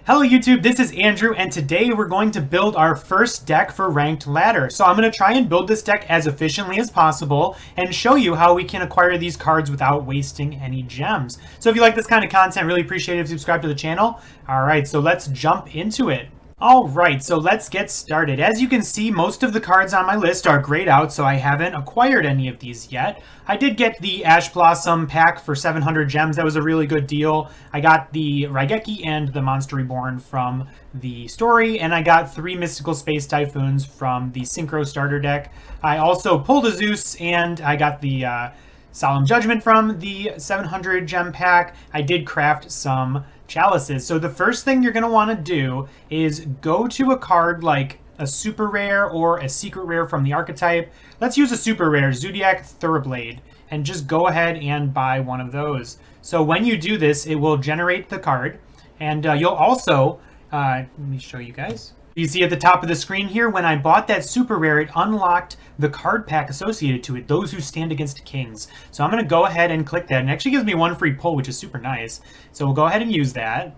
Hello YouTube, this is Andrew, and today we're going to build our first deck for Ranked Ladder. So I'm going to try and build this deck as efficiently as possible and show you how we can acquire these cards without wasting any gems. So if you like this kind of content, really appreciate it if you subscribe to the channel. Alright, so let's jump into it. Alright, so let's get started. As you can see, most of the cards on my list are grayed out, so I haven't acquired any of these yet. I did get the Ash Blossom pack for 700 gems. That was a really good deal. I got the Raigeki and the Monster Reborn from the story, and I got 3 Mystical Space Typhoons from the Synchro starter deck. I also pulled a Zeus, and I got the Solemn Judgment from the 700 gem pack. I did craft some Chalices. So the first thing you're going to want to do is go to a card like a super rare or a secret rare from the archetype. Let's use a super rare, Zoodiac Thoroughblade, and just go ahead and buy one of those. So when you do this, it will generate the card, and you'll also, let me show you guys. You see at the top of the screen here, when I bought that super rare, it unlocked the card pack associated to it, Those Who Stand Against Kings. So I'm going to go ahead and click that, and it actually gives me 1 free pull, which is super nice. So we'll go ahead and use that.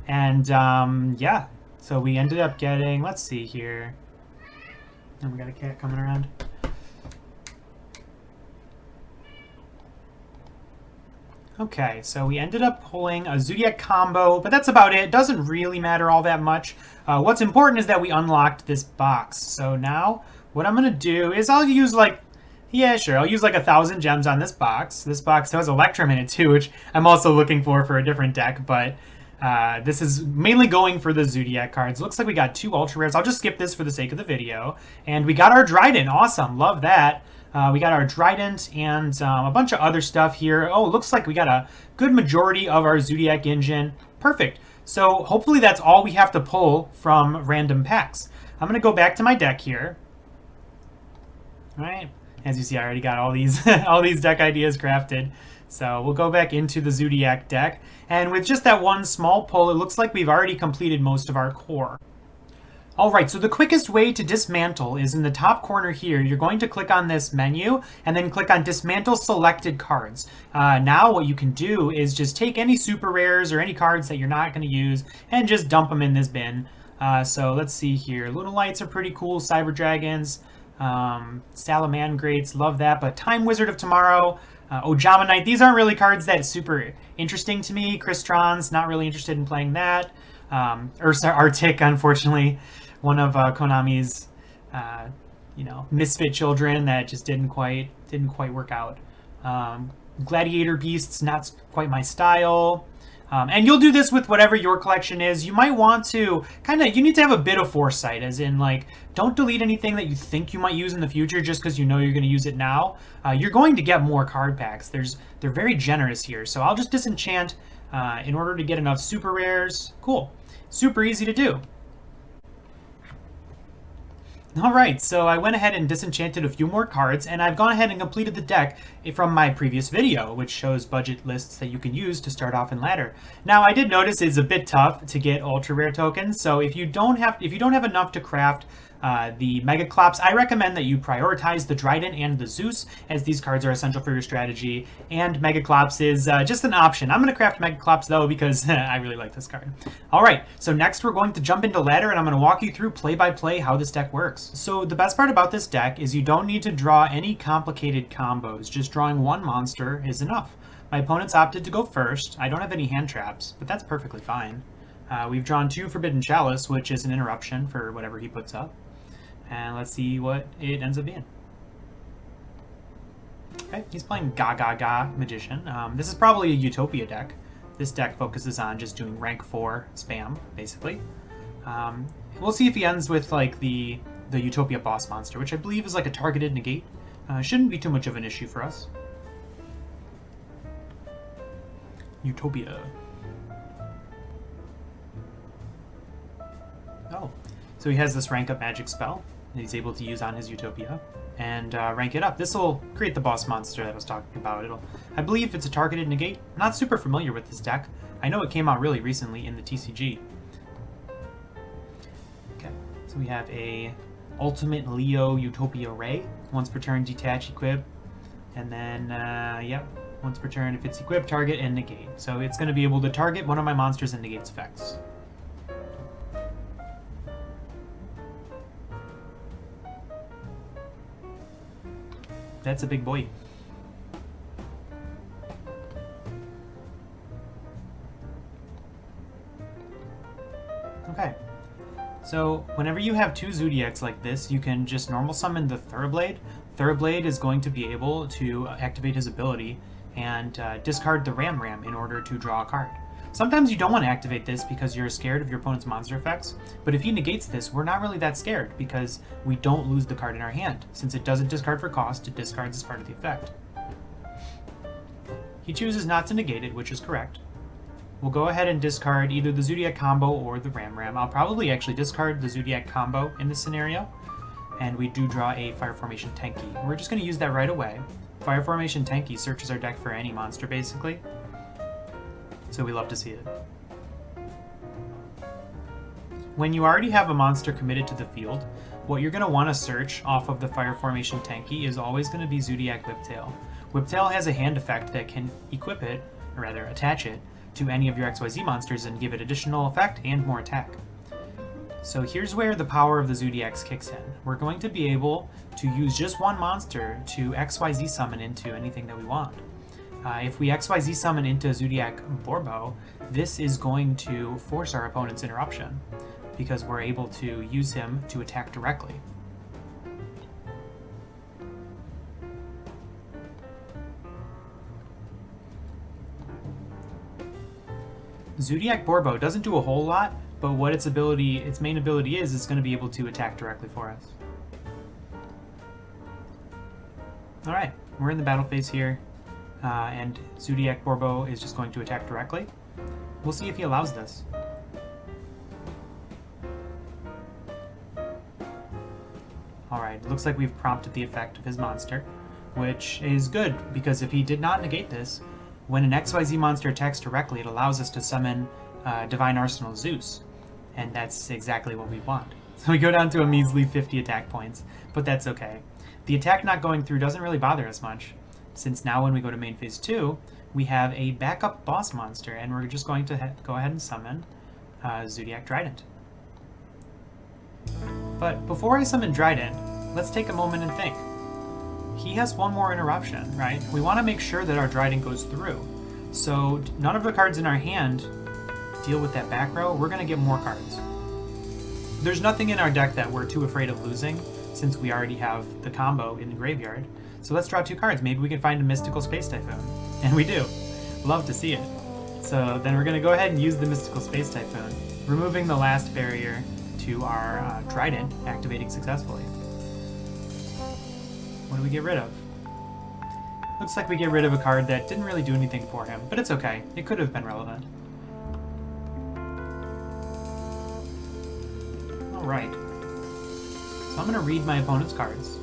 And yeah, so we ended up getting, let's see here. And we got a cat coming around. Okay, so we ended up pulling a Zoodiac combo, but that's about it. It doesn't really matter all that much. What's important is that we unlocked this box. So now what I'm going to do is I'll use like, yeah, sure, I'll use like 1,000 gems on this box. This box has Electrum in it too, which I'm also looking for a different deck, but this is mainly going for the Zoodiac cards. Looks like we got 2 ultra rares. I'll just skip this for the sake of the video. And we got our Dryden. Awesome, love that. We got our Trident and a bunch of other stuff here. Oh, looks like we got a good majority of our Zoodiac engine. Perfect. So hopefully that's all we have to pull from random packs. I'm going to go back to my deck here. All right. As you see, I already got all these all these deck ideas crafted. So we'll go back into the Zoodiac deck. And with just that one small pull, it looks like we've already completed most of our core. Alright, so the quickest way to dismantle is in the top corner here. You're going to click on this menu and then click on Dismantle Selected Cards. Now what you can do is just take any super rares or any cards that you're not going to use and just dump them in this bin. So let's see here. Lunalights are pretty cool. Cyber Dragons, Salamandrates, love that. But Time Wizard of Tomorrow, Ojama Knight, these aren't really cards that super interesting to me. Crystron's, not really interested in playing that. Ursa Arctic, unfortunately, one of Konami's, misfit children that just didn't quite work out. Gladiator Beasts, not quite my style. And you'll do this with whatever your collection is. You might want to you need to have a bit of foresight, as in, like, don't delete anything that you think you might use in the future just because you know you're going to use it now. You're going to get more card packs. They're very generous here. So I'll just disenchant in order to get enough super rares. Cool. Super easy to do. Alright, so I went ahead and disenchanted a few more cards, and I've gone ahead and completed the deck from my previous video, which shows budget lists that you can use to start off in ladder. Now, I did notice it's a bit tough to get ultra rare tokens, so if you don't have enough to craft the Megaclops, I recommend that you prioritize the Dryden and the Zeus, as these cards are essential for your strategy, and Megaclops is just an option. I'm going to craft Megaclops, though, because I really like this card. Alright, so next we're going to jump into ladder, and I'm going to walk you through play-by-play how this deck works. So the best part about this deck is you don't need to draw any complicated combos. Just drawing one monster is enough. My opponent's opted to go first. I don't have any hand traps, but that's perfectly fine. We've drawn 2 Forbidden Chalice, which is an interruption for whatever he puts up. And let's see what it ends up being. Okay, he's playing Gaga Magician. This is probably a Utopia deck. This deck focuses on just doing rank 4 spam, basically. We'll see if he ends with like the Utopia boss monster, which I believe is like a targeted negate. Shouldn't be too much of an issue for us. Utopia. Oh, so he has this rank up magic spell that he's able to use on his Utopia and rank it up. This will create the boss monster that I was talking about. I believe it's a targeted negate. I'm not super familiar with this deck. I know it came out really recently in the TCG. Okay, so we have a Ultimate Leo Utopia Ray. Once per turn, detach, equip, and then, yep, once per turn, if it's equipped, target, and negate. So it's going to be able to target one of my monsters and negate its effects. That's a big boy. Okay. So whenever you have two Zoodiacs like this, you can just normal summon the Thoroughblade. Thoroughblade is going to be able to activate his ability and discard the Ram in order to draw a card. Sometimes you don't want to activate this because you're scared of your opponent's monster effects, but if he negates this, we're not really that scared because we don't lose the card in our hand. Since it doesn't discard for cost, it discards as part of the effect. He chooses not to negate it, which is correct. We'll go ahead and discard either the Zoodiac combo or the Ram. I'll probably actually discard the Zoodiac combo in this scenario, and we do draw a Fire Formation Tenki. We're just going to use that right away. Fire Formation Tenki searches our deck for any monster, basically. So we love to see it. When you already have a monster committed to the field, what you're going to want to search off of the Fire Formation Tenki is always going to be Zoodiac Whiptail. Whiptail has a hand effect that can equip it, or rather attach it, to any of your XYZ monsters and give it additional effect and more attack. So here's where the power of the Zoodiacs kicks in. We're going to be able to use just one monster to XYZ summon into anything that we want. If we XYZ summon into Zoodiac Borbo, this is going to force our opponent's interruption because we're able to use him to attack directly. Zoodiac Borbo doesn't do a whole lot, but what its main ability is going to be able to attack directly for us. Alright, we're in the battle phase here. And Zoodiac Borbo is just going to attack directly. We'll see if he allows this. Alright, looks like we've prompted the effect of his monster, which is good, because if he did not negate this, when an XYZ monster attacks directly, it allows us to summon Divine Arsenal Zeus, and that's exactly what we want. So we go down to a measly 50 attack points, but that's okay. The attack not going through doesn't really bother us much, since now when we go to main phase 2, we have a backup boss monster, and we're just going to go ahead and summon Zoodiac Trident. But before I summon Trident, let's take a moment and think. He has one more interruption, right? We want to make sure that our Trident goes through. So none of the cards in our hand deal with that back row. We're going to get more cards. There's nothing in our deck that we're too afraid of losing, since we already have the combo in the graveyard. So let's draw two cards. Maybe we can find a Mystical Space Typhoon. And we do. Love to see it. So then we're going to go ahead and use the Mystical Space Typhoon, removing the last barrier to our Trident, activating successfully. What do we get rid of? Looks like we get rid of a card that didn't really do anything for him, but it's okay. It could have been relevant. Alright. So I'm going to read my opponent's cards.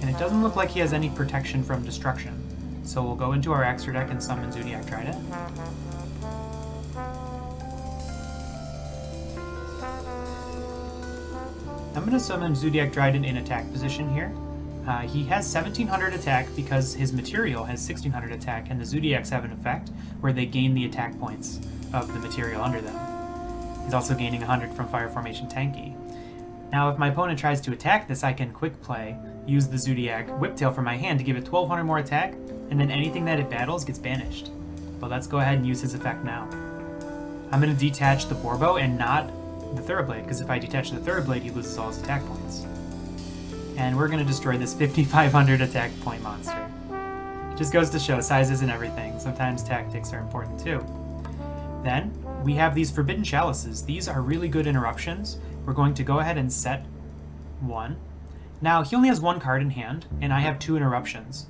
And it doesn't look like he has any protection from destruction. So we'll go into our Axer deck and summon Zoodiac Trident. I'm going to summon Zoodiac Trident in attack position here. He has 1700 attack because his material has 1600 attack, and the Zoodiacs have an effect where they gain the attack points of the material under them. He's also gaining 100 from Fire Formation Tenki. Now if my opponent tries to attack this, I can quick play, use the Zoodiac Whiptail from my hand to give it 1200 more attack, and then anything that it battles gets banished. But let's go ahead and use his effect now. I'm going to detach the Borbo and not the Thoroughblade, because if I detach the Thoroughblade, he loses all his attack points. And we're going to destroy this 5500 attack point monster. Just goes to show, size isn't everything. Sometimes tactics are important too. Then, we have these Forbidden Chalices. These are really good interruptions. We're going to go ahead and set one. Now, he only has one card in hand, and I have two interruptions.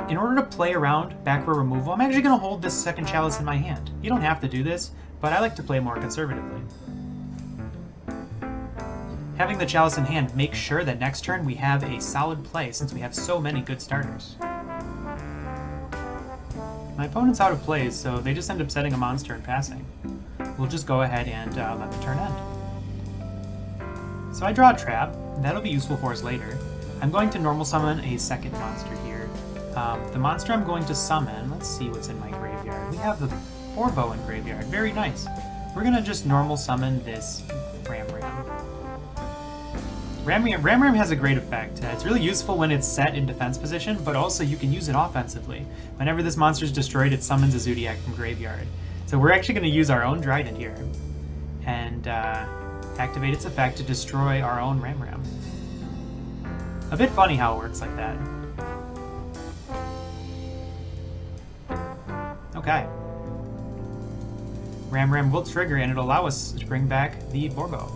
In order to play around back row removal, I'm actually going to hold this second Chalice in my hand. You don't have to do this, but I like to play more conservatively. Having the Chalice in hand makes sure that next turn we have a solid play, since we have so many good starters. My opponent's out of plays, so they just end up setting a monster and passing. We'll just go ahead and let the turn end. So I draw a trap. That'll be useful for us later. I'm going to normal summon a second monster here. The monster I'm going to summon, let's see what's in my graveyard. We have the Borbo in graveyard. Very nice. We're going to just normal summon this Ram. Ram Ram has a great effect. It's really useful when it's set in defense position, but also you can use it offensively. Whenever this monster is destroyed, it summons a Zoodiac from graveyard. So we're actually going to use our own Dryden here and activate its effect to destroy our own Ram. A bit funny how it works like that. Okay. Ram will trigger and it'll allow us to bring back the Borbo.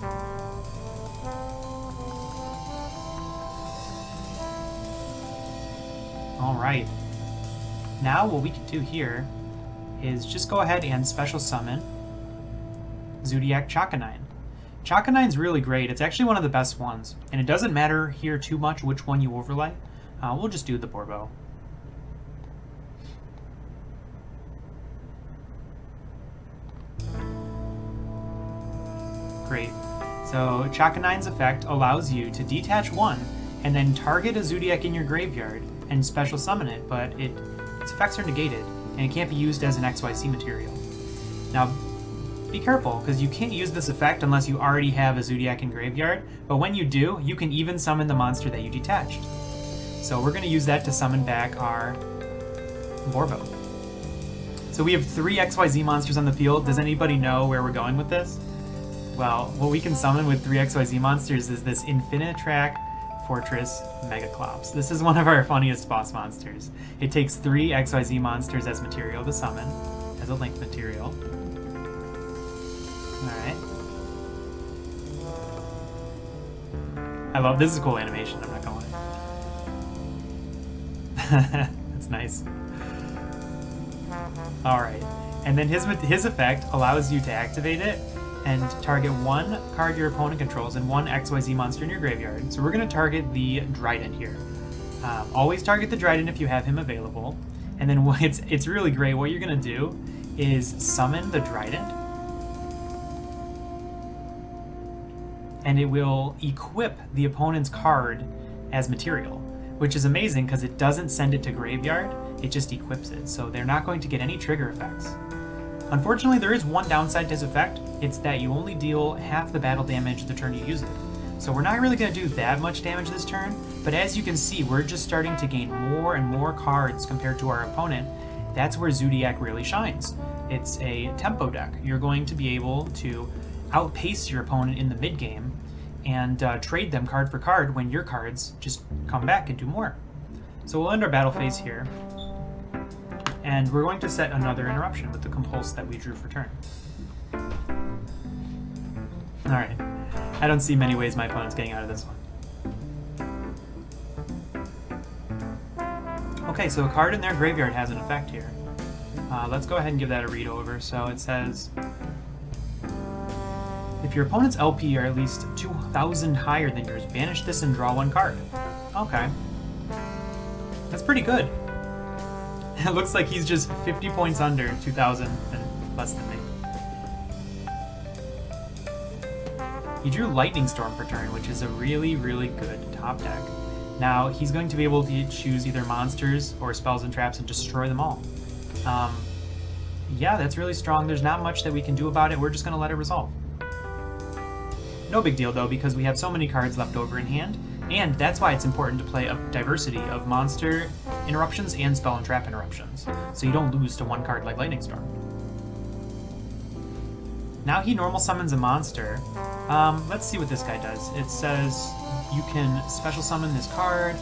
Alright. Now what we can do here is just go ahead and special summon Zoodiac Chakanine. Chakanine's really great. It's actually one of the best ones. And it doesn't matter here too much which one you overlay. We'll just do the Borbo. Great. So Chakanine's effect allows you to detach one and then target a Zoodiac in your graveyard and special summon it, but its effects are negated and it can't be used as an XYZ material. Now, be careful, because you can't use this effect unless you already have a Zoodiac in graveyard, but when you do, you can even summon the monster that you detached. So we're going to use that to summon back our Borbo. So we have 3 XYZ monsters on the field. Does anybody know where we're going with this? Well, what we can summon with 3 XYZ monsters is this Infinitrack Fortress Megaclops. This is one of our funniest boss monsters. It takes 3 XYZ monsters as material to summon, as a link material. Alright. I love this. Is a cool animation, I'm not gonna lie. That's nice. Alright. And then his effect allows you to activate it and target 1 card your opponent controls and 1 XYZ monster in your graveyard. So we're going to target the Dryden here. Always target the Dryden if you have him available. And then it's really great. What you're going to do is summon the Dryden. And it will equip the opponent's card as material, which is amazing because it doesn't send it to graveyard, it just equips it. So they're not going to get any trigger effects. Unfortunately, there is one downside to his effect. It's that you only deal half the battle damage the turn you use it. So we're not really going to do that much damage this turn, but as you can see, we're just starting to gain more and more cards compared to our opponent. That's where Zoodiac really shines. It's a tempo deck. You're going to be able to outpace your opponent in the mid-game and trade them card for card when your cards just come back and do more. So we'll end our battle phase here. And we're going to set another interruption with the compulse that we drew for turn. Alright. I don't see many ways my opponent's getting out of this one. Okay, so a card in their graveyard has an effect here. Let's go ahead and give that a read over. So it says, if your opponent's LP are at least 2,000 higher than yours, banish this and draw 1 card. Okay. That's pretty good. It looks like he's just 50 points under 2,000 and less than me. He drew Lightning Storm for turn, which is a really, really good top deck. Now, he's going to be able to choose either monsters or spells and traps and destroy them all. Yeah, that's really strong. There's not much that we can do about it. We're just going to let it resolve. No big deal, though, because we have so many cards left over in hand, and that's why it's important to play a diversity of monster interruptions and spell and trap interruptions, so you don't lose to 1 card like Lightning Storm. Now he normal summons a monster. Let's see what this guy does. It says you can special summon this card,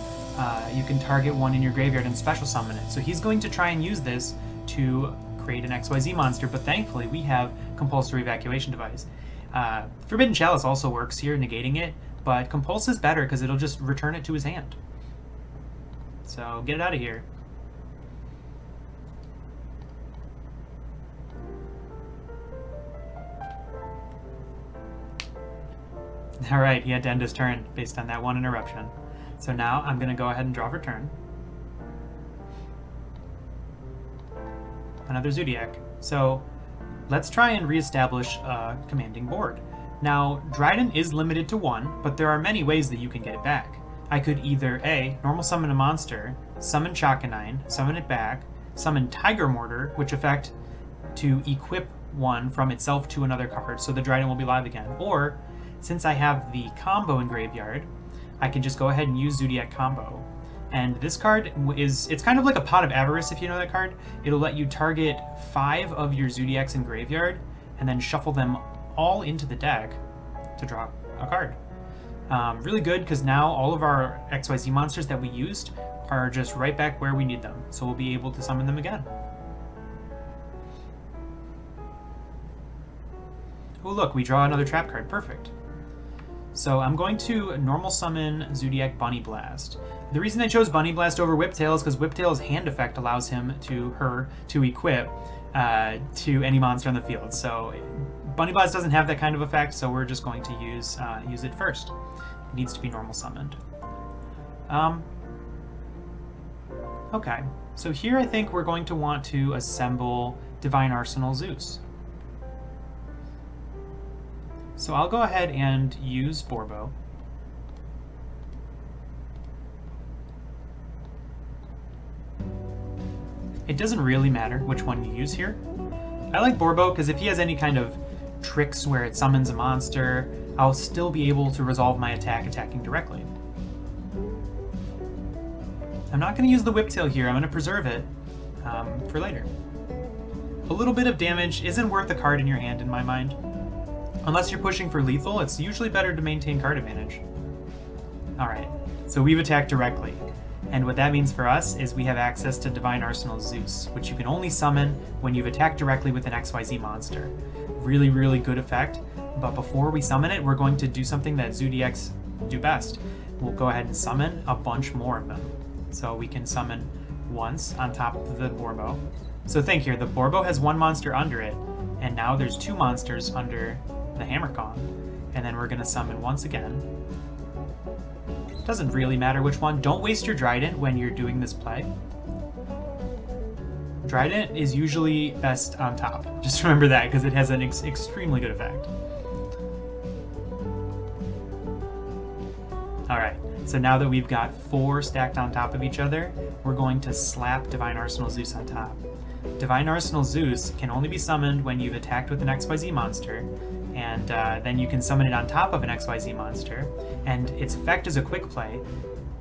you can target 1 in your graveyard and special summon it. So he's going to try and use this to create an XYZ monster, but thankfully we have Compulsory Evacuation Device. Forbidden Chalice also works here, negating it, but Compulse is better because it'll just return it to his hand. So get it out of here. Alright, he had to end his turn based on that 1 interruption. So now I'm going to go ahead and draw for turn. Another Zoodiac. So let's try and reestablish a commanding board. Now, Dryden is limited to 1, but there are many ways that you can get it back. I could either A, normal summon a monster, summon Chakanine, summon it back, summon Tiger Mortar, which effect to equip 1 from itself to another card, so the Dryden will be live again. Or, since I have the combo in graveyard, I can just go ahead and use Zoodiac combo. And this card it's kind of like a Pot of Avarice, if you know that card. It'll let you target 5 of your Zoodiacs in graveyard, and then shuffle them all into the deck to draw a card. Really good, because now all of our XYZ monsters that we used are just right back where we need them. So we'll be able to summon them again. Oh look, we draw another trap card, perfect. So I'm going to normal summon Zoodiac Bunny Blast. The reason I chose Bunny Blast over Whiptail is because Whiptail's hand effect allows him to equip to any monster on the field. So Bunny Blast doesn't have that kind of effect, so we're just going to use it first. It needs to be normal summoned. Okay, so here I think we're going to want to assemble Divine Arsenal Zeus. So I'll go ahead and use Borbo. It doesn't really matter which one you use here. I like Borbo because if he has any kind of tricks where it summons a monster, I'll still be able to resolve my attack attacking directly. I'm not going to use the Whiptail here. I'm going to preserve it for later. A little bit of damage isn't worth a card in your hand in my mind. Unless you're pushing for lethal, it's usually better to maintain card advantage. Alright, so we've attacked directly. And what that means for us is we have access to Divine Arsenal Zeus, which you can only summon when you've attacked directly with an XYZ monster. Really, really good effect. But before we summon it, we're going to do something that Zoodiacs do best. We'll go ahead and summon a bunch more of them. So we can summon once on top of the Borbo. So think here, the Borbo has 1 monster under it, and now there's 2 monsters under the Hammer Kong, and then we're going to summon once again. Doesn't really matter which one. Don't waste your Trident when you're doing this play. Trident is usually best on top. Just remember that, because it has an extremely good effect. Alright, so now that we've got 4 stacked on top of each other, we're going to slap Divine Arsenal Zeus on top. Divine Arsenal Zeus can only be summoned when you've attacked with an XYZ monster, and then you can summon it on top of an XYZ monster, and its effect is a quick play.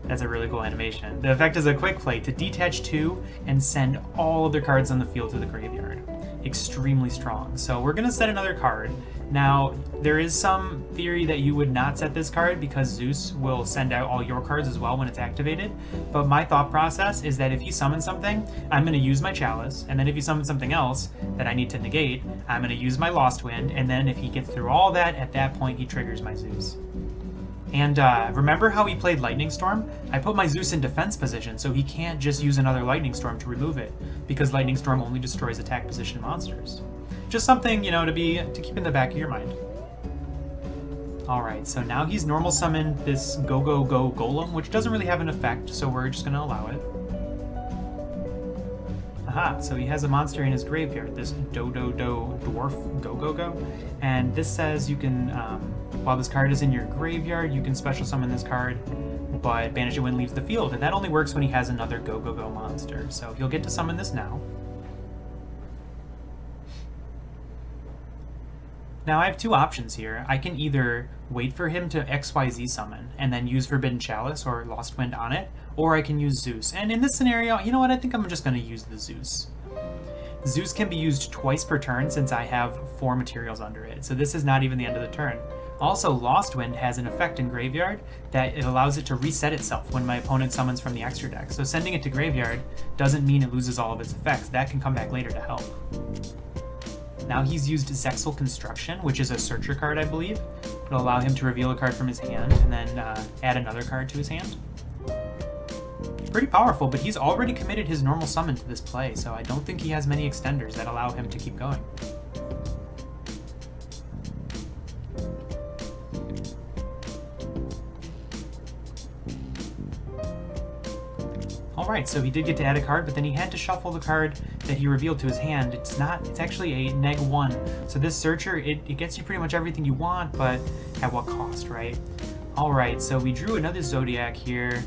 That's a really cool animation. The effect is a quick play to detach 2 and send all of their cards on the field to the graveyard. Extremely strong. So we're going to set another card. Now, there is some theory that you would not set this card because Zeus will send out all your cards as well when it's activated, but my thought process is that if he summons something, I'm going to use my Chalice, and then if he summons something else that I need to negate, I'm going to use my Lost Wind, and then if he gets through all that, at that point he triggers my Zeus. And remember how he played Lightning Storm? I put my Zeus in defense position, so he can't just use another Lightning Storm to remove it, because Lightning Storm only destroys attack position monsters. Just something, you know, to keep in the back of your mind. Alright, so now he's normal summoned this Go Golem, which doesn't really have an effect, so we're just going to allow it. Aha, so he has a monster in his graveyard, this Dwarf Go. And this says you can, while this card is in your graveyard, you can special summon this card, but banish it when it leaves the field. And that only works when he has another Go monster. So he'll get to summon this now. Now I have 2 options here. I can either wait for him to XYZ summon and then use Forbidden Chalice or Lost Wind on it, or I can use Zeus. And in this scenario, you know what, I think I'm just going to use the Zeus. Zeus can be used twice per turn since I have 4 materials under it, so this is not even the end of the turn. Also, Lost Wind has an effect in Graveyard that it allows it to reset itself when my opponent summons from the extra deck. So sending it to Graveyard doesn't mean it loses all of its effects. That can come back later to help. Now he's used Zexal Construction, which is a searcher card, I believe. It'll allow him to reveal a card from his hand and then add another card to his hand. Pretty powerful, but he's already committed his normal summon to this play, so I don't think he has many extenders that allow him to keep going. Alright, so he did get to add a card, but then he had to shuffle the card that he revealed to his hand. It's actually a -1. So this searcher, it gets you pretty much everything you want, but at what cost, right? Alright, so we drew another Zoodiac here.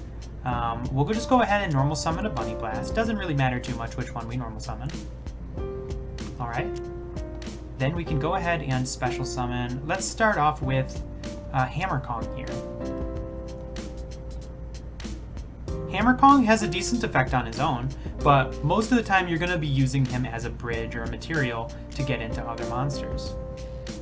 We'll just go ahead and normal summon a Bunny Blast. Doesn't really matter too much which one we normal summon. Alright. Then we can go ahead and special summon. Let's start off with Hammer Kong here. Hammer Kong has a decent effect on his own, but most of the time you're going to be using him as a bridge or a material to get into other monsters.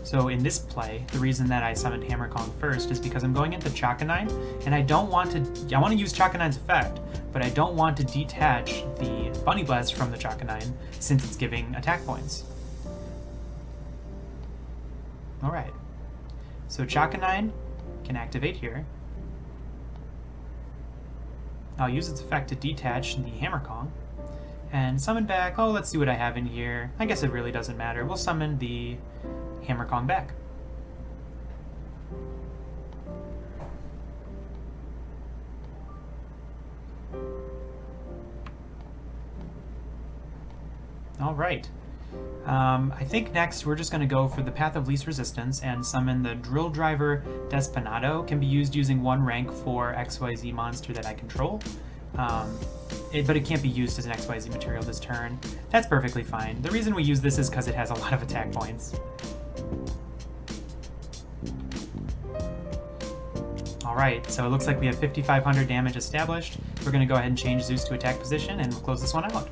So in this play, the reason that I summoned Hammer Kong first is because I'm going into Chakanine, and I want to use Chakanine's effect, but I don't want to detach the Bunny Blast from the Chakanine since it's giving attack points. Alright, so Chakanine can activate here. I'll use its effect to detach the Hammer Kong and summon back. Oh, let's see what I have in here. I guess it really doesn't matter. We'll summon the Hammer Kong back. All right. I think next we're just going to go for the Path of Least Resistance and summon the Drill Driver Desperado. Can be used using 1 rank for XYZ monster that I control. But it can't be used as an XYZ material this turn. That's perfectly fine. The reason we use this is because it has a lot of attack points. Alright, so it looks like we have 5,500 damage established. We're going to go ahead and change Zeus to attack position and we'll close this one out.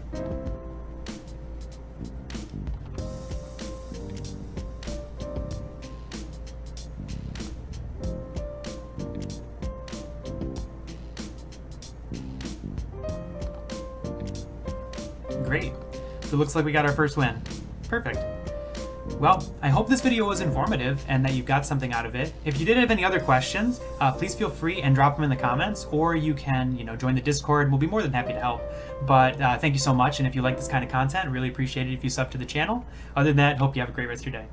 Great. So it looks like we got our first win. Perfect. Well, I hope this video was informative and that you got something out of it. If you did have any other questions, please feel free and drop them in the comments, or you can, join the Discord. We'll be more than happy to help. But thank you so much, and if you like this kind of content, really appreciate it if you sub to the channel. Other than that, hope you have a great rest of your day.